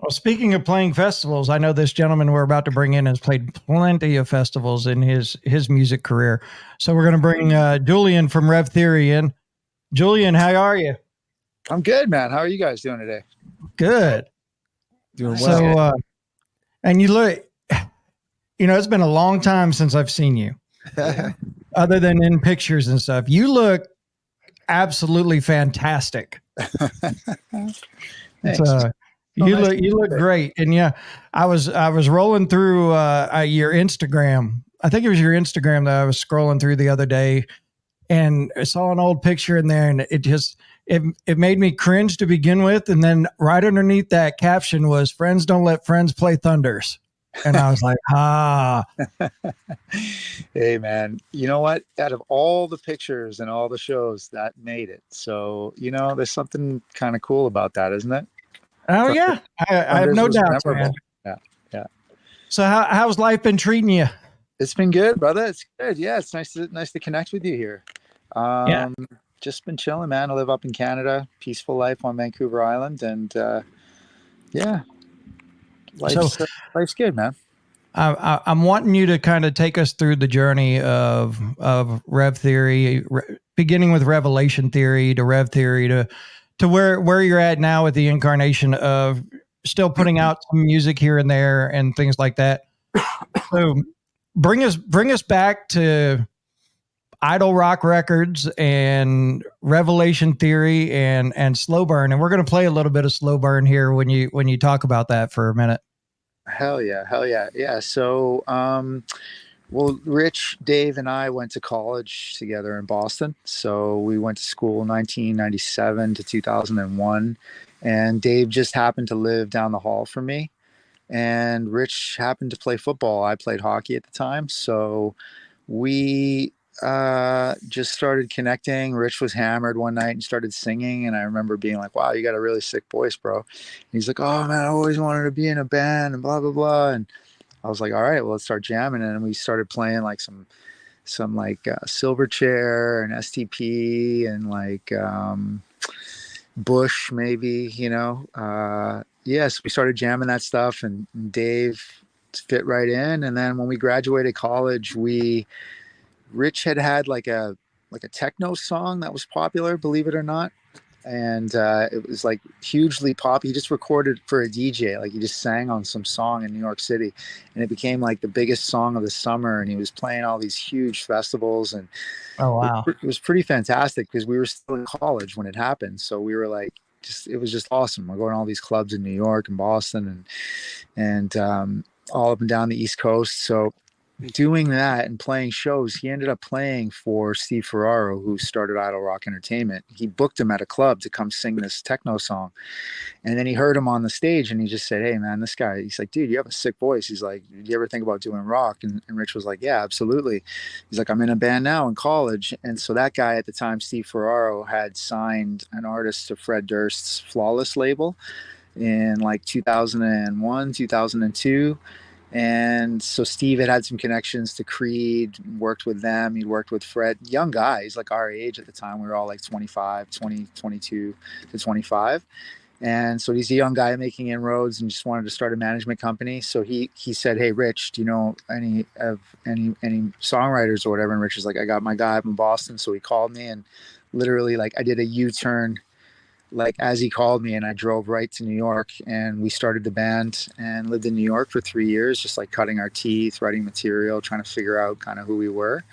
Well, speaking of playing festivals, I know this gentleman we're about to bring in has played plenty of festivals in his music career. So we're going to bring Julien from Rev Theory in. Julien, how are you? I'm good, man. How are you guys doing today? Good. Doing well. So, and you look, it's been a long time since I've seen you, other than in pictures and stuff. You look absolutely fantastic. Thanks. You look great. And yeah, I was rolling through your Instagram. I think it was your Instagram that I was scrolling through the other day, and I saw an old picture in there, and it made me cringe to begin with. And then right underneath that caption was "Friends don't let friends play thunders." And I was like, Hey, man, you know what? Out of all the pictures and all the shows, that made it. So, there's something kind of cool about that, isn't it? Oh, yeah. I have no doubt, man. Yeah. So how's life been treating you? It's been good, brother. It's good. Yeah, it's nice to connect with you here. Just been chilling, man. I live up in Canada, peaceful life on Vancouver Island, and life's good, man. I'm wanting you to kind of take us through the journey of Rev Theory, beginning with Revelation Theory to Rev Theory to where you're at now with the incarnation of still putting out some music here and there and things like that. So bring us back to Idol Rock Records and Revelation Theory and Slow Burn, and we're going to play a little bit of Slow Burn here when you talk about that for a minute. Hell yeah. Yeah. So, well, Rich, Dave, and I went to college together in Boston. So we went to school 1997 to 2001. And Dave just happened to live down the hall from me. And Rich happened to play football. I played hockey at the time. So we just started connecting. Rich was hammered one night and started singing. And I remember being like, wow, you got a really sick voice, bro. And he's like, oh, man, I always wanted to be in a band and blah, blah, blah. And I was like, all right, well, let's start jamming. And we started playing like some Silverchair and STP and like Bush, maybe, Yes, we started jamming that stuff, and Dave fit right in. And then when we graduated college, Rich had like a techno song that was popular, believe it or not. And it was like hugely pop. He just recorded for a DJ, like he just sang on some song in New York City, and it became like the biggest song of the summer. And he was playing all these huge festivals, and oh wow, it was pretty fantastic because we were still in college when it happened. So we were like, it was just awesome. We're going to all these clubs in New York and Boston and all up and down the East Coast. So doing that and playing shows, he ended up playing for Steve Ferraro, who started Idol Rock Entertainment. He booked him at a club to come sing this techno song. And then he heard him on the stage and he just said, hey, man, this guy, he's like, dude, you have a sick voice. He's like, do you ever think about doing rock? And Rich was like, yeah, absolutely. He's like, I'm in a band now in college. And so that guy at the time, Steve Ferraro, had signed an artist to Fred Durst's Flawless label in like 2001, 2002. And so Steve had some connections to Creed, worked with them. He worked with Fred, young guys like our age at the time. We were all like 25, 20, 22 to 25. And so he's a young guy making inroads and just wanted to start a management company. So he said, hey, Rich, do you know any songwriters or whatever? And Rich was like, I got my guy up in Boston. So he called me, and literally like I did a U-turn like as he called me, and I drove right to New York, and we started the band and lived in New York for 3 years, just like cutting our teeth, writing material, trying to figure out kind of who we were.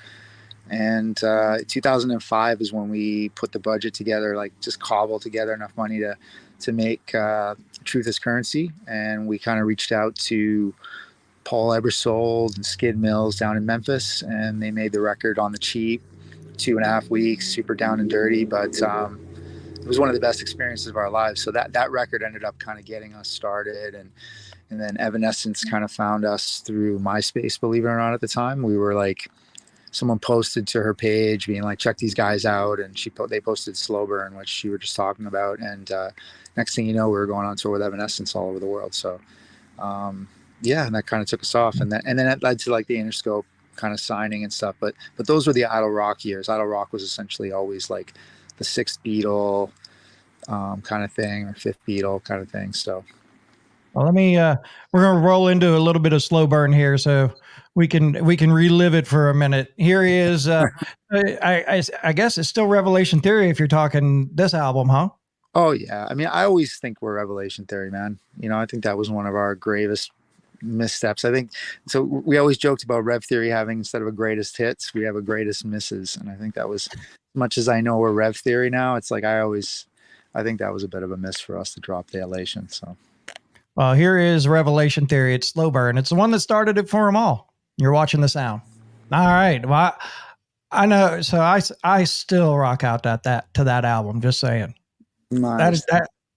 And 2005 is when we put the budget together, like just cobbled together enough money to make Truth is Currency. And we kind of reached out to Paul Ebersold and Skid Mills down in Memphis, and they made the record on the cheap, 2.5 weeks, super down and dirty, but it was one of the best experiences of our lives. So that record ended up kind of getting us started. And then Evanescence kind of found us through MySpace, believe it or not. At the time, we were like, someone posted to her page being like, check these guys out. And they posted Slow Burn, which you were just talking about. And next thing you know, we were going on tour with Evanescence all over the world. So and that kind of took us off. And then that led to like the Interscope kind of signing and stuff. But those were the Idol Rock years. Idol Rock was essentially always like the sixth Beatle kind of thing, or fifth Beatle kind of thing. So Well, let me. We're gonna roll into a little bit of slow burn here, so we can relive it for a minute. Here he is. I guess it's still Revelation Theory if you're talking this album, huh? Oh yeah, I mean, I always think we're Revelation Theory, man. You know, I think that was one of our gravest missteps. I think so. We always joked about Rev Theory having, instead of a greatest hits, we have a greatest misses, and I think that was, as much as I know we're Rev Theory now, it's like I think that was a bit of a miss for us to drop the elation. So Here is Revelation Theory. It's slow burn. It's the one that started it for them all. You're watching the sound. All right. Well, I know. So I still rock out that to that album. Just saying. That nice.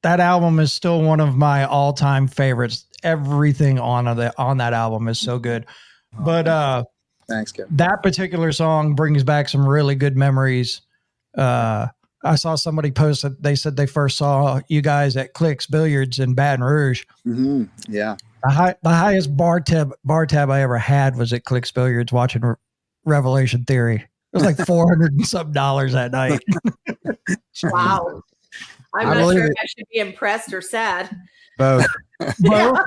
that album is still one of my all time favorites. Everything on that album is so good. But Thanks, Kevin. that particular song brings back some really good memories. I saw somebody post that they said they first saw you guys at Clicks Billiards in Baton Rouge. Yeah. The highest bar tab I ever had was at Clicks Billiards watching Revelation Theory. It was like $400 and some that night. Wow. I'm not sure if I should be impressed or sad. Both. Both.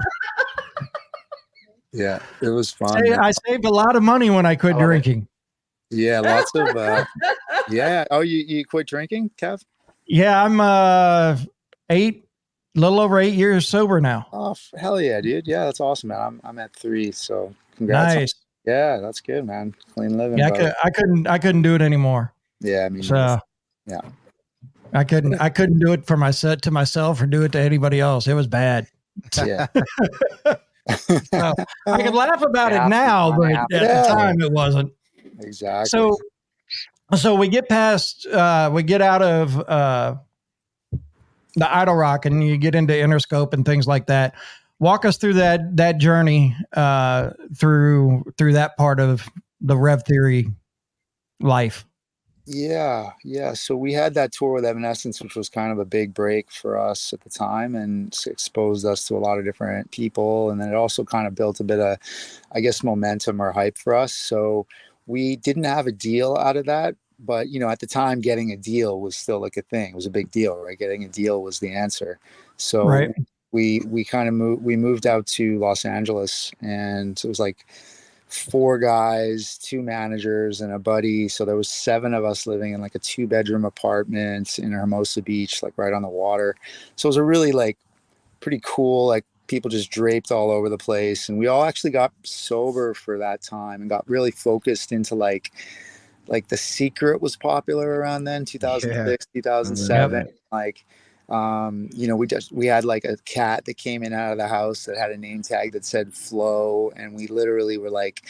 Yeah, it was fun. I saved a lot of money when I quit drinking. Yeah, lots of yeah. Oh, you quit drinking, Kev? Yeah, I'm little over 8 years sober now. Oh, hell yeah, dude. Yeah, that's awesome, man. I'm at 3, so congrats. Nice. Yeah, that's good, man. Clean living. Yeah, I couldn't do it anymore. Yeah, I mean, so yeah, I couldn't do it for myself or do it to anybody else. It was bad. Yeah. So, I can laugh about it now, but at the time it wasn't. Exactly. So we get past, we get out of the idle rock and you get into Interscope and things like that. Walk us through that journey through that part of the Rev Theory life. Yeah. So we had that tour with Evanescence, which was kind of a big break for us at the time and exposed us to a lot of different people. And then it also kind of built a bit of, I guess, momentum or hype for us. So we didn't have a deal out of that. But, you know, at the time, getting a deal was still like a thing. It was a big deal, right? Getting a deal was the answer. So right. we kind of moved out to Los Angeles, and it was like 4 guys, 2 managers, and a buddy. So there was 7 of us living in like a 2-bedroom apartment in Hermosa Beach, like right on the water. So it was a really like pretty cool, like people just draped all over the place. And we all actually got sober for that time and got really focused into like The Secret was popular around then, 2006, 2007. Yep. Like, you know, we had like a cat that came in out of the house that had a name tag that said Flo. And we literally were like,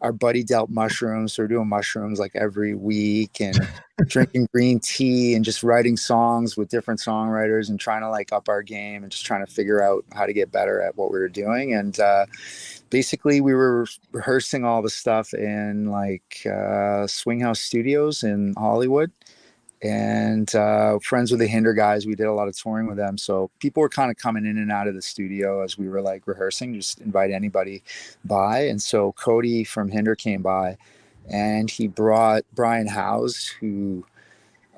our buddy dealt mushrooms. So we're doing mushrooms like every week and drinking green tea and just writing songs with different songwriters and trying to like up our game and just trying to figure out how to get better at what we were doing. And, basically we were rehearsing all the stuff in like Swing House Studios in Hollywood, and friends with the Hinder guys. We did a lot of touring with them, so people were kind of coming in and out of the studio as we were like rehearsing, just invite anybody by. And so Cody from Hinder came by, and he brought Brian Howes, who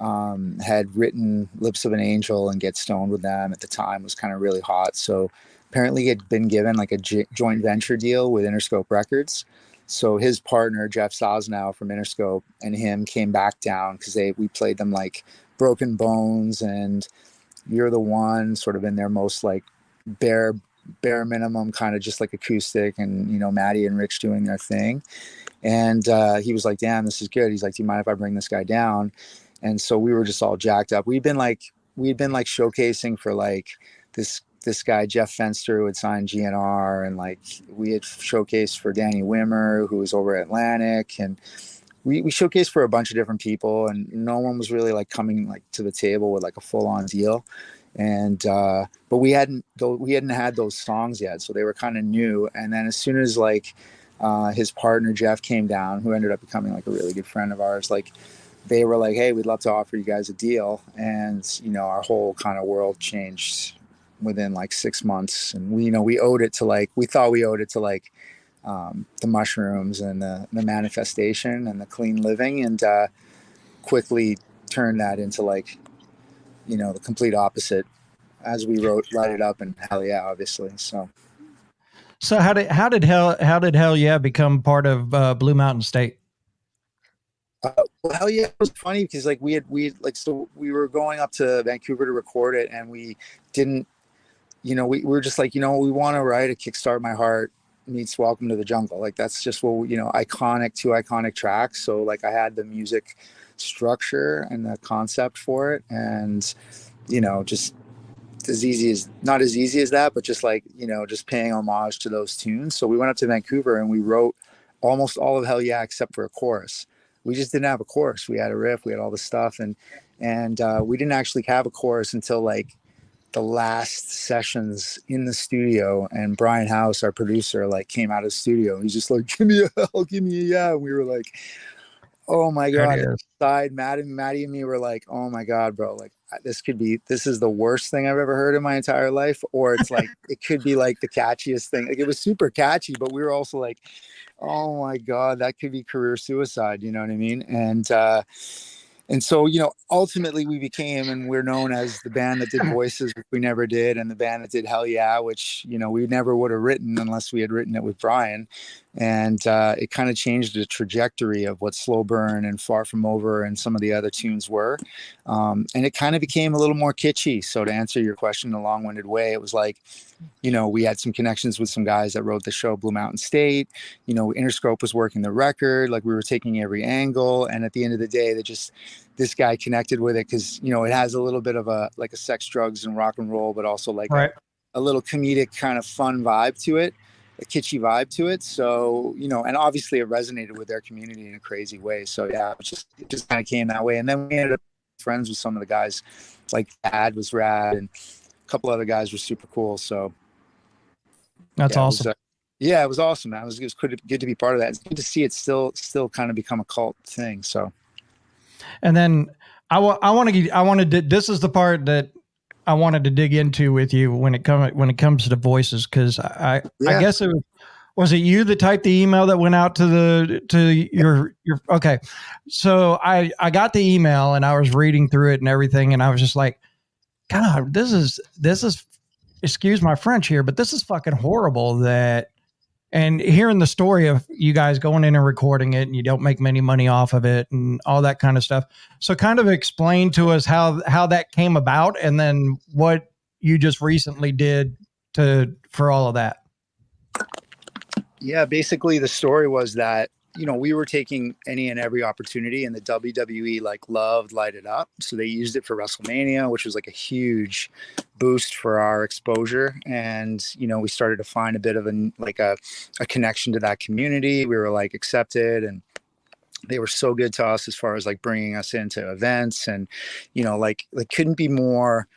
had written Lips of an Angel and Get Stoned with them at the time, was kind of really hot. So apparently he had been given like a joint venture deal with Interscope Records. So his partner, Jeff Sosnow from Interscope, and him came back down because we played them like Broken Bones and You're the One, sort of in their most like bare minimum, kind of just like acoustic, and, you know, Maddie and Rich doing their thing. And he was like, damn, this is good. He's like, do you mind if I bring this guy down? And so we were just all jacked up. We'd been like showcasing for like this guy, Jeff Fenster, who had signed GNR, and like we had showcased for Danny Wimmer, who was over at Atlantic, and we showcased for a bunch of different people, and no one was really like coming like to the table with like a full on deal. And but we hadn't had those songs yet, so they were kind of new. And then as soon as like his partner Jeff came down, who ended up becoming like a really good friend of ours, like they were like, hey, we'd love to offer you guys a deal. And, you know, our whole kind of world changed within like 6 months. And we thought we owed it to like the mushrooms and the manifestation and the clean living, and quickly turned that into like, you know, the complete opposite. as we wrote Light It Up and Hell Yeah, obviously. So how did Hell Yeah become part of Blue Mountain State? Well, Hell Yeah, it was funny because like we were going up to Vancouver to record it, and we didn't, we were just like, we want to write a Kickstart My Heart meets Welcome to the Jungle. Like that's just what two iconic tracks. So like I had the music structure and the concept for it, and just not as easy as that, but just like just paying homage to those tunes. So we went up to Vancouver and we wrote almost all of Hell Yeah except for a chorus. We just didn't have a chorus. We had a riff, we had all the stuff, and we didn't actually have a chorus until like the last sessions in the studio. And Brian House, our producer, like came out of the studio. He's just like, give me a hell, give me a yeah. And we were like, oh my God. Inside, Maddie and me were like, oh my God, bro, like this is the worst thing I've ever heard in my entire life. Or it's like, it could be like the catchiest thing. Like it was super catchy, but we were also like, oh my God, that could be career suicide. You know what I mean? And so, ultimately we became, and we're known as the band that did Voices, which we never did, and the band that did Hell Yeah, which, we never would have written unless we had written it with Brian. And it kind of changed the trajectory of what Slow Burn and Far From Over and some of the other tunes were. And it kind of became a little more kitschy. So to answer your question in a long-winded way, it was like, we had some connections with some guys that wrote the show Blue Mountain State. Interscope was working the record, like we were taking every angle. And at the end of the day, this guy connected with it because, it has a little bit of a sex, drugs, and rock and roll, but also like a little comedic kind of fun vibe to it, a kitschy vibe to it. So, and obviously it resonated with their community in a crazy way. So yeah, it just kind of came that way. And then we ended up friends with some of the guys, like Dad was rad, and a couple other guys were super cool. So that's awesome. It was awesome. It was good to be part of that. It's good to see it still kind of become a cult thing. So, and then this is the part that I wanted to dig into with you when it comes to Voices, because I guess was it you that typed the email that went out to your okay. So I got the email and I was reading through it and everything, and I was just like, God, this is excuse my French here, but this is fucking horrible. And hearing the story of you guys going in and recording it and you don't make many money off of it and all that kind of stuff. So kind of explain to us how that came about, and then what you just recently did for all of that. Yeah, basically the story was that, we were taking any and every opportunity, and the WWE loved Light It Up. So they used it for WrestleMania, which was like a huge boost for our exposure. And, we started to find a bit of a connection to that community. We were accepted, and they were so good to us as far as bringing us into events, and, couldn't be more,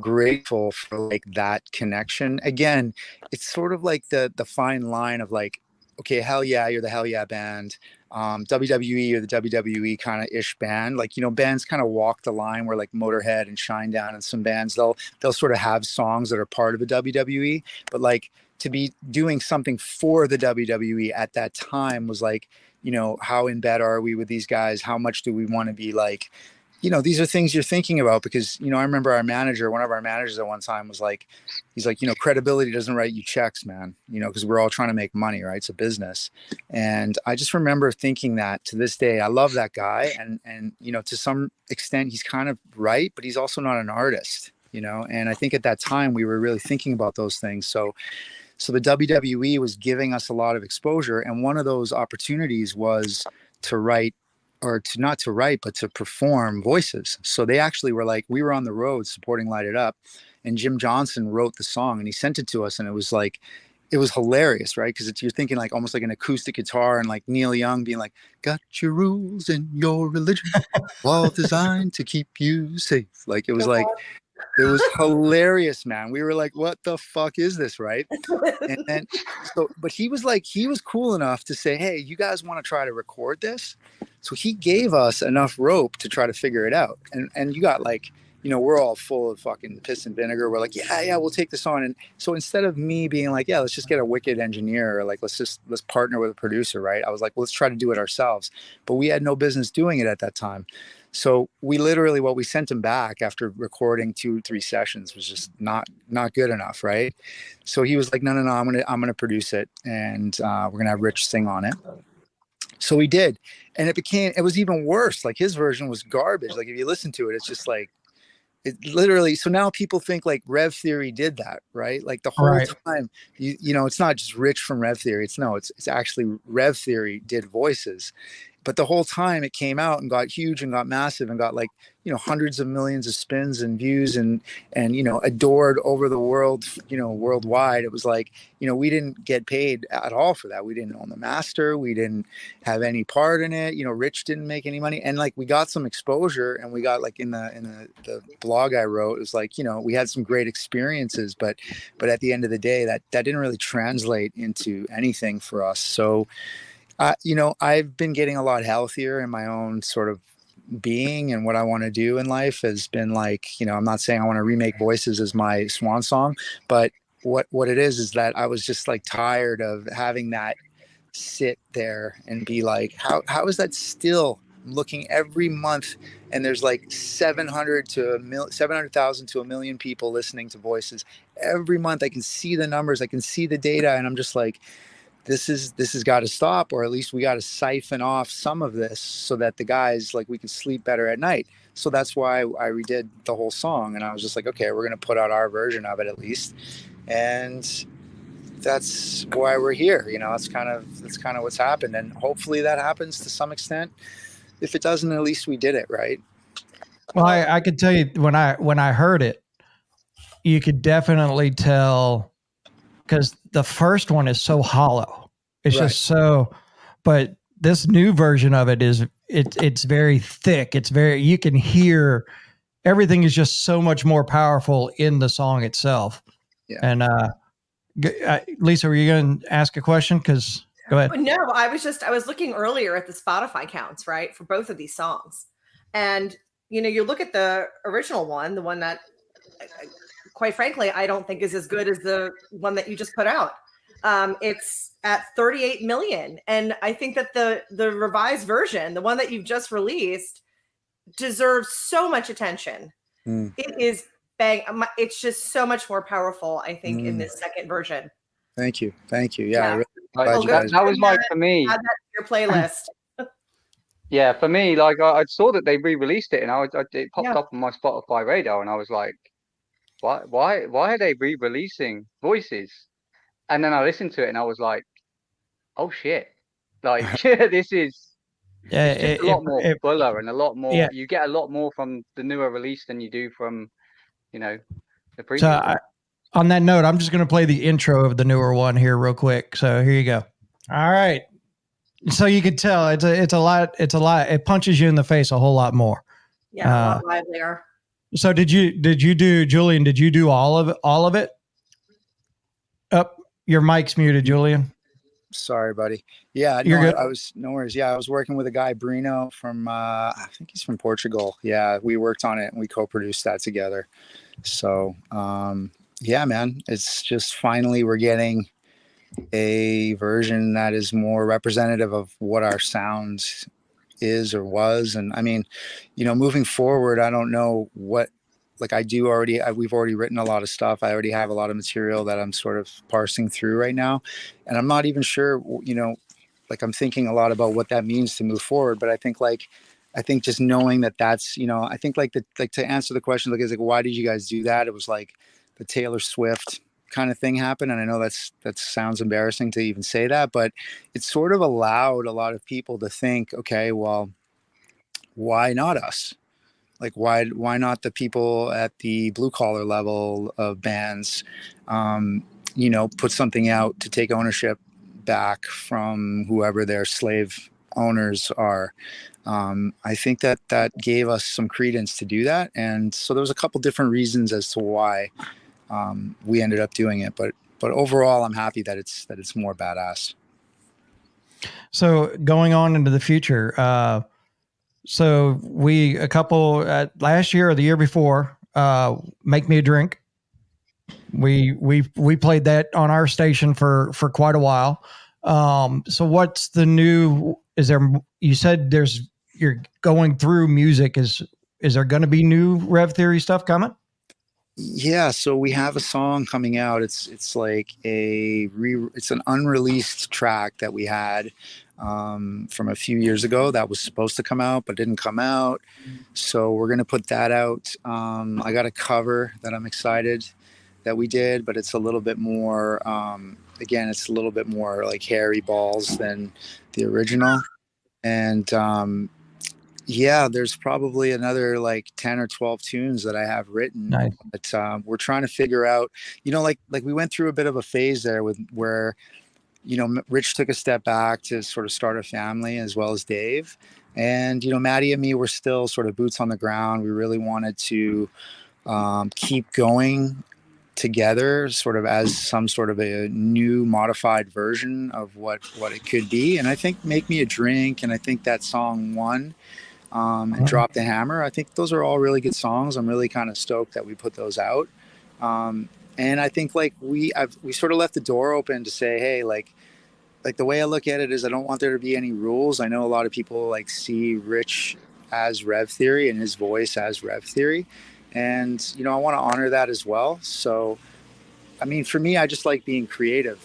grateful for that connection. Again, it's sort of like the fine line of okay, Hell Yeah, you're the Hell Yeah band. WWE or the WWE kind of ish band. Bands kind of walk the line where Motorhead and Shinedown and some bands, they'll sort of have songs that are part of the WWE, but to be doing something for the WWE at that time was how in bed are we with these guys? How much do we want to be these are things you're thinking about, because, I remember one of our managers at one time was he's like, credibility doesn't write you checks, man, because we're all trying to make money, right? It's a business. And I just remember thinking that to this day. I love that guy. And, to some extent he's kind of right, but he's also not an artist, and I think at that time we were really thinking about those things. So the WWE was giving us a lot of exposure. And one of those opportunities was to write, or not to write, but to perform Voices. So they actually were we were on the road supporting Light It Up, and Jim Johnson wrote the song and he sent it to us. And it was it was hilarious, right? Because you're thinking almost like an acoustic guitar, and Neil Young being got your rules and your religion, all designed to keep you safe. It was it was hilarious, man. We were what the fuck is this, right? And then, but he was cool enough to say, hey, you guys want to try to record this? So he gave us enough rope to try to figure it out. And you got we're all full of fucking piss and vinegar. We're yeah, we'll take this on. And so instead of me being yeah, let's just get a wicked engineer, or let's partner with a producer, right? I was well, let's try to do it ourselves. But we had no business doing it at that time. So we literally, what we sent him back after recording 2-3 sessions was just not good enough, right? So he was like, no, I'm gonna produce it, and we're gonna have Rich sing on it. So we did, and it was even worse. Like his version was garbage. Like if you listen to it, it's just like, it literally. So now people think like Rev Theory did that, right? Like the whole time, you know, it's not just Rich from Rev Theory. It's actually Rev Theory did voices. But the whole time it came out and got huge and got massive and got like, you know, hundreds of millions of spins and views and, you know, adored over the world, you know, worldwide. It was like, you know, we didn't get paid at all for that. We didn't own the master. We didn't have any part in it. You know, Rich didn't make any money. And like, we got some exposure, and we got like in the blog I wrote, it was like, you know, we had some great experiences, but at the end of the day, that didn't really translate into anything for us. So, you know, I've been getting a lot healthier in my own sort of being, and what I want to do in life has been like, you know, I'm not saying I want to remake voices as my swan song, but what it is that I was just like tired of having that sit there and be like, how is that still looking every month, and there's like 700,000 to 1 million people listening to voices every month. I can see the numbers, I can see the data, and I'm just like, this has got to stop, or at least we got to siphon off some of this so that the guys, like, we can sleep better at night. So that's why I redid the whole song, and I was just like, okay, we're going to put out our version of it at least. And that's why we're here. You know, that's kind of what's happened. And hopefully that happens to some extent. If it doesn't, at least we did it, right? Well, I could tell you when I heard it, you could definitely tell, because the first one is so hollow. It's just so, but this new version of it it's very thick. It's very, you can hear everything is just so much more powerful in the song itself. Yeah. And Lisa, were you going to ask a question? Because go ahead. No, I was looking earlier at the Spotify counts, right, for both of these songs. And, you know, you look at the original one, the one that, quite frankly, I don't think is as good as the one that you just put out. It's at 38 million. And I think that the revised version, the one that you've just released, deserves so much attention. It is bang. It's just so much more powerful, I think, in this second version. Thank you. Yeah. That was like, for me, add that to your playlist. Yeah, for me, like I saw that they re-released it, and it popped up on my Spotify radar, and I was like, why are they re-releasing voices? And then I listened to it, and I was like, oh shit, like this is a lot more fuller and a lot more. Yeah. You get a lot more from the newer release than you do from, you know, the previous. So on that note, I'm just going to play the intro of the newer one here real quick. So here you go. All right. So you could tell it's a lot. It punches you in the face a whole lot more. Yeah, a lot livelier. So did you do, Julian? Did you do all of it? Your mic's muted, Julian. Sorry, buddy. Yeah, you're good. I was no worries. Yeah, I was working with a guy, Brino, from I think he's from Portugal. Yeah, we worked on it and we co-produced that together. So yeah, man, it's just finally we're getting a version that is more representative of what our sound is or was. And I mean, you know, moving forward, I don't know what, like we've already written a lot of stuff. I already have a lot of material that I'm sort of parsing through right now. And I'm not even sure, you know, like I'm thinking a lot about what that means to move forward. But I think just knowing that that's, you know, I think like to answer the question, like, is like, why did you guys do that? It was like the Taylor Swift kind of thing happened. And I know that sounds embarrassing to even say that, but it sort of allowed a lot of people to think, okay, well, why not us? Like, why not the people at the blue collar level of bands, you know, put something out to take ownership back from whoever their slave owners are. I think that gave us some credence to do that. And so there was a couple different reasons as to why we ended up doing it. But overall, I'm happy that it's more badass. So going on into the future, so last year or the year before, Make Me a Drink. We played that on our station for quite a while. So what's the new, you said you're going through music, is there going to be new Rev Theory stuff coming? Yeah, so we have a song coming out. It's like it's an unreleased track that we had from a few years ago that was supposed to come out but didn't come out. So we're gonna put that out. I got a cover that I'm excited that we did, but it's a little bit more. Again, it's a little bit more like hairy balls than the original, and yeah, there's probably another like 10 or 12 tunes that I have written. Nice. But we're trying to figure out, like we went through a bit of a phase there with where, Rich took a step back to sort of start a family as well as Dave. And, Maddie and me were still sort of boots on the ground. We really wanted to keep going together sort of as some sort of a new modified version of what it could be. And I think Make Me a Drink, and I think that song won. And Drop the Hammer. I think those are all really good songs. I'm really kind of stoked that we put those out. And I think like we sort of left the door open to say, hey, like the way I look at it is I don't want there to be any rules. I know a lot of people like see Rich as Rev Theory and his voice as Rev Theory. And, I want to honor that as well. So, I mean, for me, I just like being creative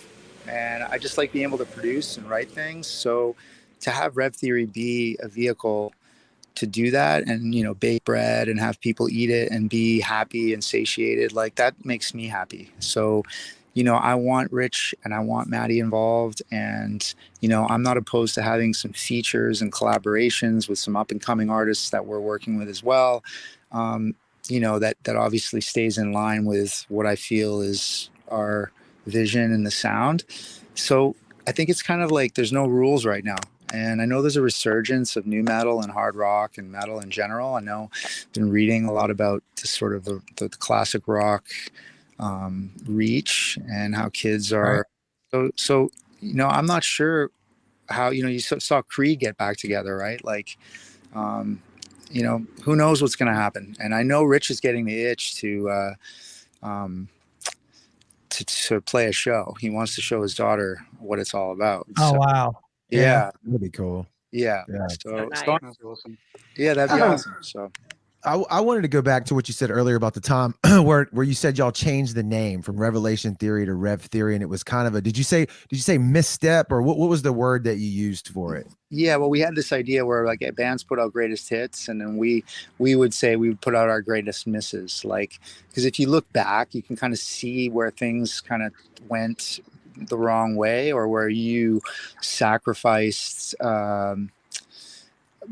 and I just like being able to produce and write things. So to have Rev Theory be a vehicle to do that and bake bread and have people eat it and be happy and satiated, like that makes me happy. So I want Rich and I want Maddie involved, and I'm not opposed to having some features and collaborations with some up and coming artists that we're working with as well. That obviously stays in line with what I feel is our vision and the sound. So I think it's kind of like there's no rules right now. And I know there's a resurgence of new metal and hard rock and metal in general. I know I've been reading a lot about the sort of the classic rock reach and how kids are. Right. So I'm not sure how, you saw Creed get back together, right? Like, who knows what's going to happen. And I know Rich is getting the itch to play a show. He wants to show his daughter what it's all about. Oh, so, wow. Yeah. That'd be cool. Yeah. So nice. That's awesome. Yeah, that'd be awesome. So I wanted to go back to what you said earlier about the time where you said y'all changed the name from Revelation Theory to Rev Theory, and it was kind of a did you say misstep, or what was the word that you used for it? Yeah, well, we had this idea where like bands put out greatest hits, and then we would say we would put out our greatest misses, like because if you look back, you can kind of see where things kind of went the wrong way or where you sacrificed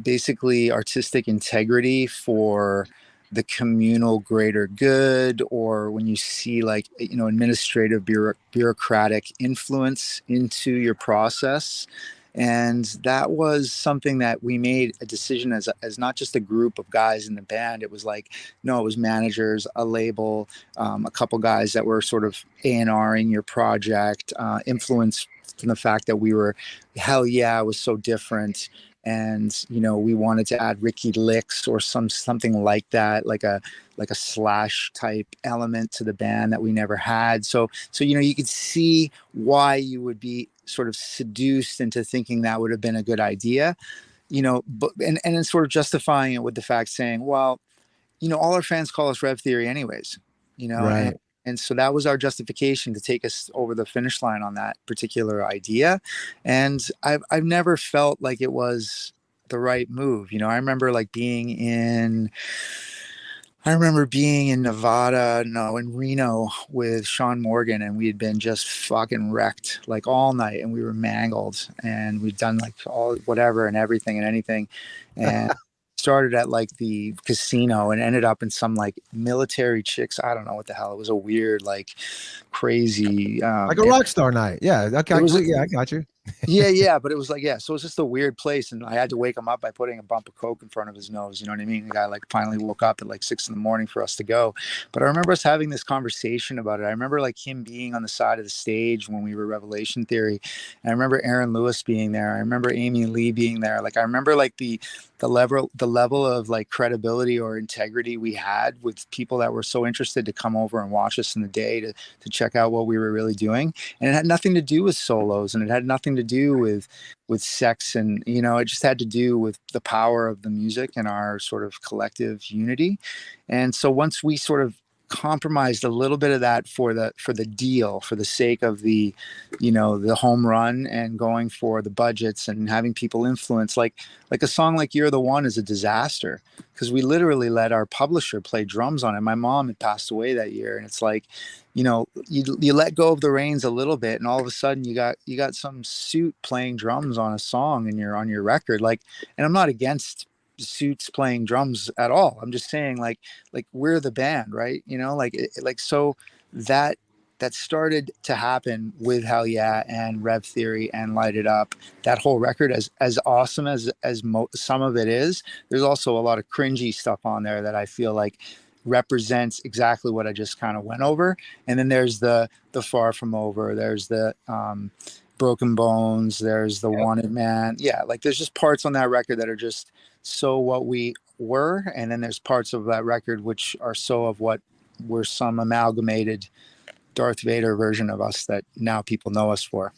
basically artistic integrity for the communal greater good, or when you see like administrative bureaucratic influence into your process. And that was something that we made a decision as not just a group of guys in the band. It was like, no, it was managers, a label, a couple guys that were sort of A&Ring your project, influenced from the fact that we were, hell yeah, it was so different. And, we wanted to add Ricky Licks or something like that, like a Slash type element to the band that we never had. So, you could see why you would be sort of seduced into thinking that would have been a good idea, but, and then sort of justifying it with the fact saying, well, all our fans call us Rev Theory anyways, right. And so that was our justification to take us over the finish line on that particular idea. And I've never felt like it was the right move. I remember being in Nevada, in Reno with Sean Morgan, and we had been just fucking wrecked like all night, and we were mangled, and we'd done like all whatever and everything and anything, and started at like the casino and ended up in some like military chicks. I don't know what the hell. It was a weird, like crazy, like a rock star night. Yeah. Okay. I got you. yeah. But it was like, yeah. So it was just a weird place. And I had to wake him up by putting a bump of Coke in front of his nose. You know what I mean? The guy like finally woke up at like 6 a.m. for us to go. But I remember us having this conversation about it. I remember like him being on the side of the stage when we were Revelation Theory. And I remember Aaron Lewis being there. I remember Amy Lee being there. Like, I remember like the the level of like credibility or integrity we had with people that were so interested to come over and watch us in the day to check out what we were really doing. And it had nothing to do with solos, and it had nothing to do with sex, and it just had to do with the power of the music and our sort of collective unity. And so once we sort of compromised a little bit of that for the deal, for the sake of the home run, and going for the budgets and having people influence, like a song like You're the One is a disaster, because we literally let our publisher play drums on it. My mom had passed away that year, and it's like, you let go of the reins a little bit, and all of a sudden you got some suit playing drums on a song, and you're on your record. Like, and I'm not against suits playing drums at all. I'm just saying, like we're the band, right? So that started to happen with Hell Yeah and Rev Theory and Light It Up. That whole record, as awesome as some of it is, there's also a lot of cringy stuff on there that I feel like represents exactly what I just kind of went over. And then there's the Far From Over, there's the Broken Bones, there's the Wanted Man. Yeah, like there's just parts on that record that are just so what we were, and then there's parts of that record which are so of what we're, some amalgamated Darth Vader version of us that now people know us for.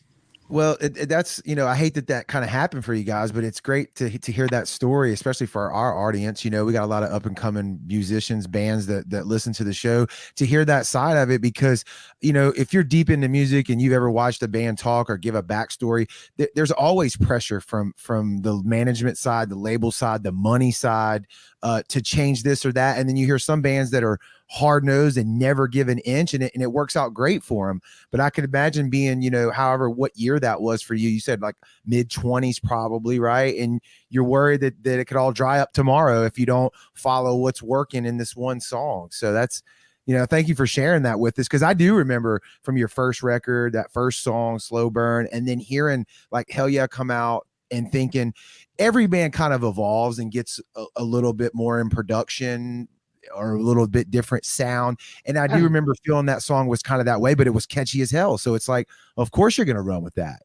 Well, that's, I hate that kind of happened for you guys, but it's great to hear that story, especially for our audience. We got a lot of up and coming musicians, bands that listen to the show, to hear that side of it, because, if you're deep into music and you've ever watched a band talk or give a backstory, there's always pressure from the management side, the label side, the money side, to change this or that. And then you hear some bands that are hard-nosed and never give an inch, and it works out great for them. But I could imagine being, however, what year that was for you. You said like mid-20s probably, right? And you're worried that it could all dry up tomorrow if you don't follow what's working in this one song. So that's, thank you for sharing that with us, because I do remember from your first record, that first song, Slow Burn, and then hearing like Hell Yeah come out and thinking every band kind of evolves and gets a little bit more in production or a little bit different sound. And I do remember feeling that song was kind of that way, but it was catchy as hell. So it's like, of course you're going to run with that,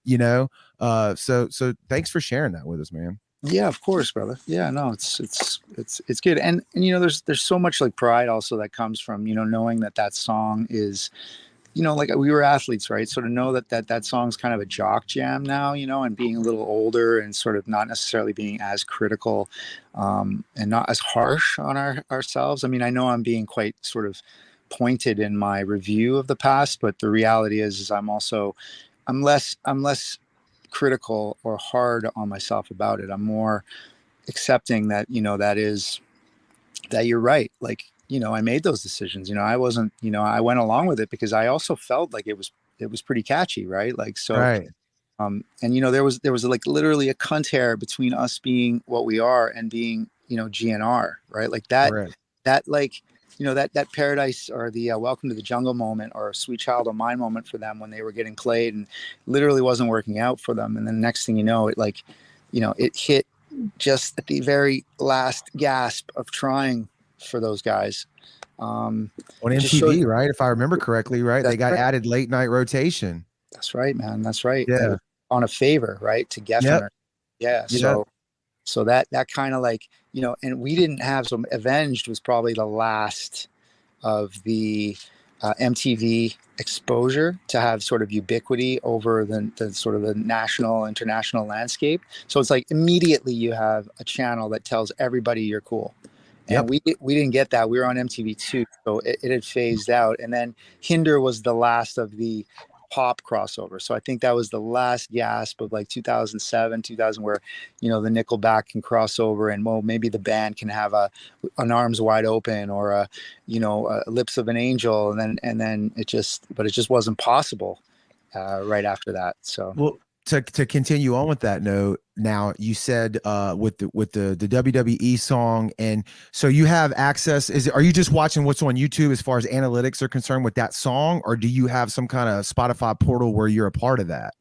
so thanks for sharing that with us, man. Yeah, of course, brother. Yeah, no, it's good. And there's so much like pride also that comes from, knowing that song is, like we were athletes, right? So to know that song's kind of a jock jam now, and being a little older and sort of not necessarily being as critical and not as harsh on ourselves. I mean, I know I'm being quite sort of pointed in my review of the past, but the reality is I'm less critical or hard on myself about it. I'm more accepting that, that you're right. Like, I made those decisions. I wasn't, I went along with it because I also felt like it was pretty catchy, right? Like, so, right. And there was like literally a cunt hair between us being what we are and being, GNR, right? Like that, Correct. that like, that Paradise or the Welcome to the Jungle moment or Sweet Child O' Mine moment for them when they were getting played and literally wasn't working out for them. And then next thing you know, it like, it hit just at the very last gasp of trying for those guys. On MTV, right? If I remember correctly, right? They got added late night rotation. That's right, man. That's right. Yeah. On a favor, right? To Geffen. Yep. Yeah. So that kind of like, and we didn't have, so Avenged was probably the last of the MTV exposure to have sort of ubiquity over the sort of the national, international landscape. So it's like immediately you have a channel that tells everybody you're cool. And we didn't get that. We were on MTV2, so it had phased out. And then Hinder was the last of the pop crossover. So I think that was the last gasp of like 2007, 2000, where, the Nickelback can cross over and, well, maybe the band can have an Arms Wide Open or a Lips of an Angel. And then it just wasn't possible right after that. So, well, to continue on with that note, now you said with the WWE song, and so you have access. Are you just watching what's on YouTube as far as analytics are concerned with that song, or do you have some kind of Spotify portal where you're a part of that?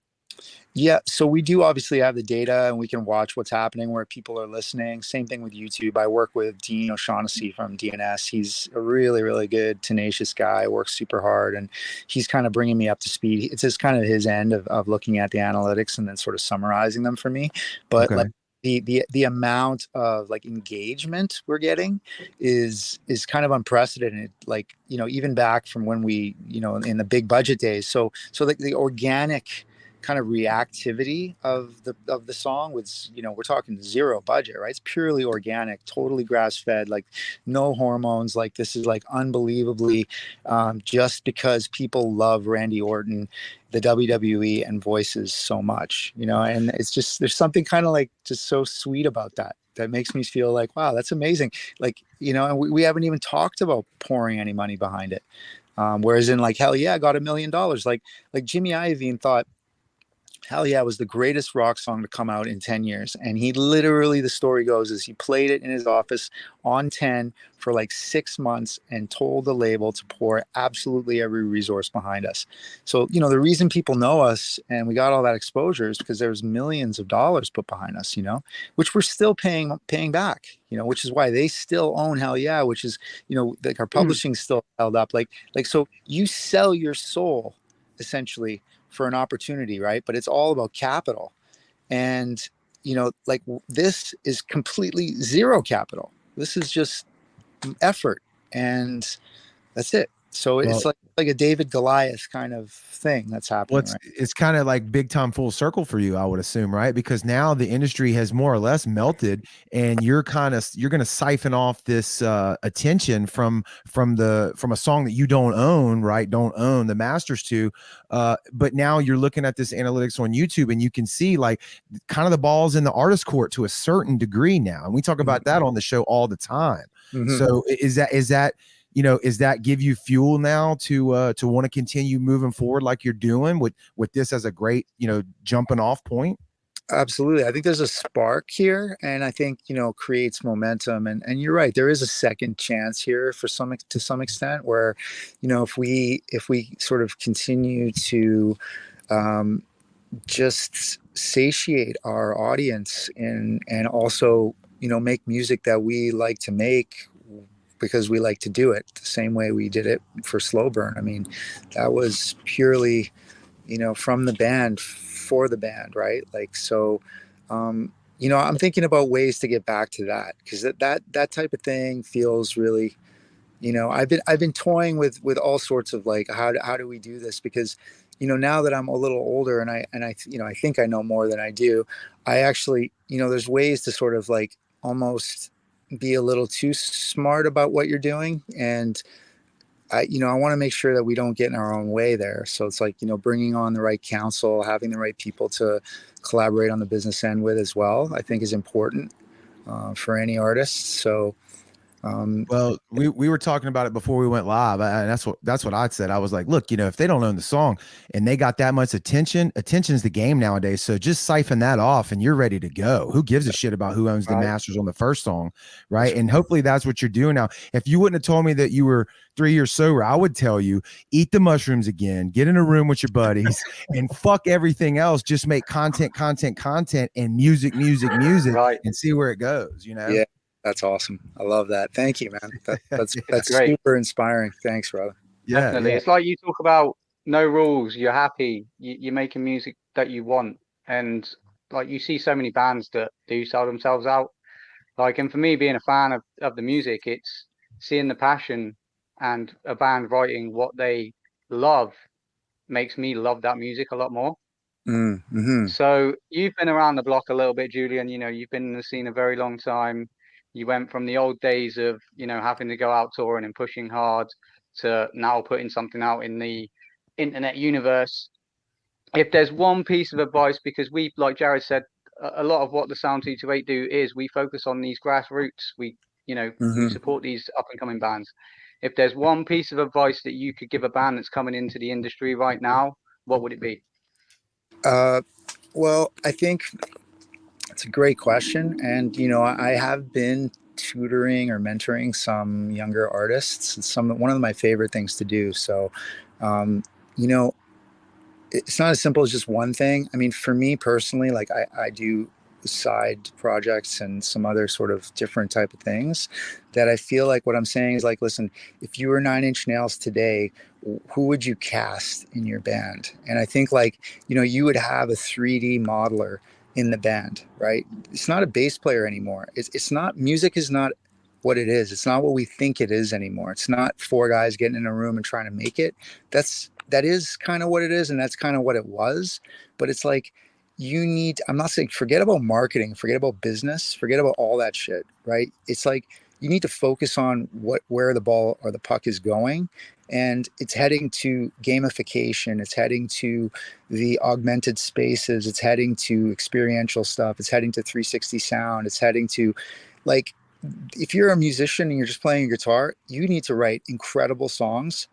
Yeah, so we do obviously have the data and we can watch what's happening where people are listening. Same thing with YouTube. I work with Dean O'Shaughnessy from DNS. He's a really, really good, tenacious guy, works super hard, and he's kind of bringing me up to speed. It's just kind of his end of looking at the analytics and then sort of summarizing them for me. But like the amount of like engagement we're getting is kind of unprecedented, like, you know, even back from when we, you know, in the big budget days. So like the organic kind of reactivity of the song was, you know, we're talking zero budget, right? It's purely organic, totally grass fed, like no hormones. Like this is like unbelievably just because people love Randy Orton, the WWE, and voices so much, you know. And it's just, there's something kind of like just so sweet about that makes me feel like, wow, that's amazing. Like, you know, and we haven't even talked about pouring any money behind it. Whereas in like, hell yeah, I got $1 million. Like Jimmy Iovine thought Hell Yeah was the greatest rock song to come out in 10 years. And he literally, the story goes, is he played it in his office on 10 for like 6 months and told the label to pour absolutely every resource behind us. So, you know, the reason people know us and we got all that exposure is because there's millions of dollars put behind us, you know, which we're still paying back, you know, which is why they still own Hell Yeah, which is, you know, like our publishing still held up. Like, so you sell your soul essentially for an opportunity, right? But it's all about capital. And, you know, like this is completely zero capital. This is just effort. And that's it. So it's like a David Goliath kind of thing that's happening. Well, it's kind of like big time full circle for you, I would assume, right? Because now the industry has more or less melted, and you're going to siphon off this attention from a song that you don't own, right? Don't own the masters to, but now you're looking at this analytics on YouTube, and you can see like kind of the ball's in the artist court to a certain degree now, and we talk about that on the show all the time. So is that you know, is that give you fuel now to want to continue moving forward like you're doing with this as a great, you know, jumping off point? Absolutely. I think there's a spark here, and I think, you know, creates momentum. And you're right, there is a second chance here to some extent, where, you know, if we sort of continue to just satiate our audience and also, you know, make music that we like to make because we like to do it the same way we did it for Slow Burn. I mean, that was purely, you know, from the band for the band, right? Like, so, you know, I'm thinking about ways to get back to that, because that type of thing feels really, you know, I've been toying with all sorts of like, how do we do this? Because, you know, now that I'm a little older and I you know, I think I know more than I do, I actually, you know, there's ways to sort of like almost be a little too smart about what you're doing. And I want to make sure that we don't get in our own way there. So it's like, you know, bringing on the right counsel, having the right people to collaborate on the business end with as well, I think is important for any artist. So, well, we were talking about it before we went live, and that's what I said. I was like, look, you know, if they don't own the song and they got that much attention's the game nowadays. So just siphon that off and you're ready to go. Who gives a shit about who owns the masters on the first song, right? And hopefully that's what you're doing now. If you wouldn't have told me that you were 3 years sober, I would tell you, eat the mushrooms again, get in a room with your buddies, and fuck everything else. Just make content, and music, right, and see where it goes. You know? Yeah. That's awesome. I love that. Thank you, man. That's great. super inspiring. Thanks, brother. Yeah, definitely. yeah. It's like you talk about no rules. You're happy. You're making music that you want, and like you see so many bands that do sell themselves out. Like, and for me, being a fan of the music, it's seeing the passion and a band writing what they love makes me love that music a lot more. So you've been around the block a little bit, Julian. You know, you've been in the scene a very long time. You went from the old days of, you know, having to go out touring and pushing hard to now putting something out in the internet universe. If there's one piece of advice, because we, like Jared said, a lot of what the Sound 228 do is we focus on these grassroots. We, you know, we support these up and coming bands. If there's one piece of advice that you could give a band that's coming into the industry right now, what would it be? Well, I think it's a great question. And, you know, I have been tutoring or mentoring some younger artists. It's one of my favorite things to do. So, you know, it's not as simple as just one thing. I mean, for me personally, like I do side projects and some other sort of different type of things that I feel like what I'm saying is like, listen, if you were 9 Inch Nails today, who would you cast in your band? And I think like, you know, you would have a 3D modeler in the band, right? It's not a bass player anymore. It's not, music is not what it is. It's not what we think it is anymore. It's not four guys getting in a room and trying to make it. That is kind of what it is, and that's kind of what it was. But it's like, you need, I'm not saying forget about marketing, forget about business, forget about all that shit, right? It's like, you need to focus on where the ball or the puck is going, and it's heading to gamification. It's heading to the augmented spaces. It's heading to experiential stuff. It's heading to 360 sound. It's heading to, like, if you're a musician and you're just playing a guitar, you need to write incredible songs.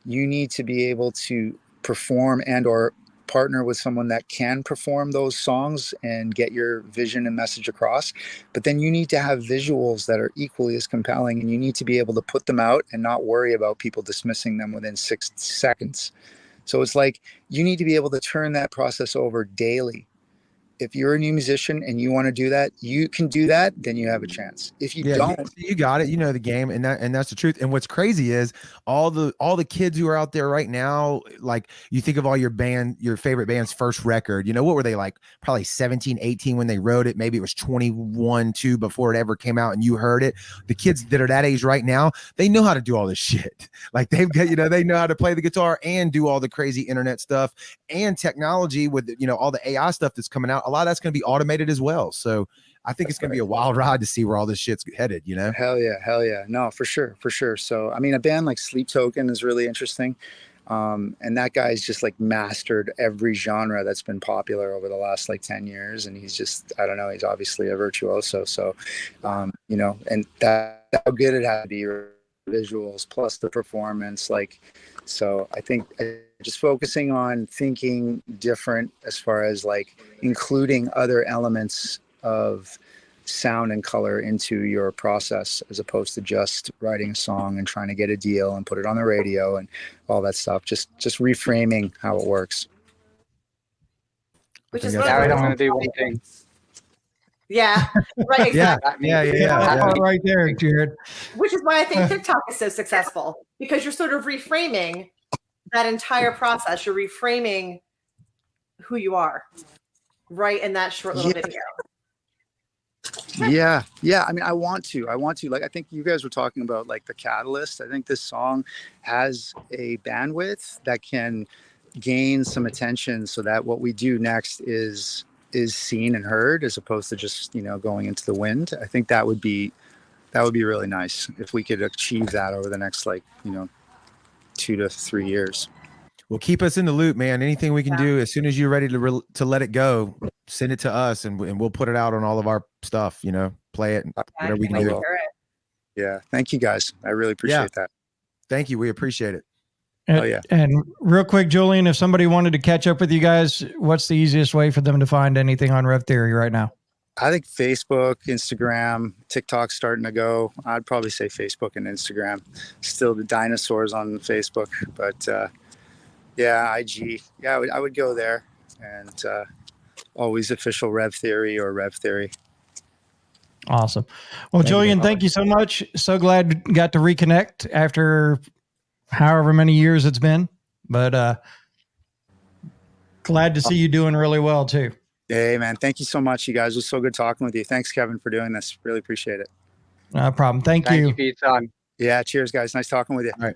You need to be able to perform and or partner with someone that can perform those songs and get your vision and message across. But then you need to have visuals that are equally as compelling, and you need to be able to put them out and not worry about people dismissing them within 6 seconds. So it's like, you need to be able to turn that process over daily. If you're a new musician and you want to do that, you can do that, then you have a chance. If you don't, you got it. You know the game, and that's the truth. And what's crazy is all the kids who are out there right now, like, you think of all your favorite band's first record, you know, what were they, like, probably 17, 18 when they wrote it? Maybe it was 21, 2 before it ever came out and you heard it. The kids that are that age right now, they know how to do all this shit. Like, they've got, you know, they know how to play the guitar and do all the crazy internet stuff and technology with, you know, all the AI stuff that's coming out. A lot of that's going to be automated as well. So I think it's going to be a wild ride to see where all this shit's headed, you know? Hell yeah. No, for sure. So, I mean, a band like Sleep Token is really interesting. And that guy's just like mastered every genre that's been popular over the last like 10 years. And he's just, I don't know, he's obviously a virtuoso. So, you know, and that how good it had to be, visuals plus the performance. Like, so I think just focusing on thinking different as far as like including other elements of sound and color into your process, as opposed to just writing a song and trying to get a deal and put it on the radio and all that stuff. Just reframing how it works. Which is Jared, I'm going to do one thing. Yeah, right. Exactly. Yeah. Right there, Jared. Which is why I think TikTok is so successful, because you're sort of reframing that entire process. You're reframing who you are, right, in that short little video. Yeah. I mean, I want to, like, I think you guys were talking about like the catalyst. I think this song has a bandwidth that can gain some attention, so that what we do next is seen and heard, as opposed to just, you know, going into the wind. I think that would be really nice if we could achieve that over the next, like, you know, 2 to 3 years. Well, keep us in the loop, man. Anything we can do, as soon as you're ready to let it go, send it to us, and we'll put it out on all of our stuff, you know, play it, whatever we can do. Yeah. Thank you guys. I really appreciate that. Thank you. We appreciate it. And real quick, Julien, if somebody wanted to catch up with you guys, what's the easiest way for them to find anything on Rev Theory right now? I think Facebook, Instagram, TikTok's starting to go. I'd probably say Facebook and Instagram. Still the dinosaurs on Facebook, but IG. Yeah, I would go there, and always official Rev Theory or Rev Theory. Awesome. Well, Julien, thank you so much. So glad we got to reconnect after however many years it's been, but glad to see you doing really well too. Hey man, thank you so much, you guys. It was so good talking with you. Thanks, Kevin, for doing this. Really appreciate it. No problem. Thank you. Thank you for your time. Yeah, cheers guys. Nice talking with you. All right.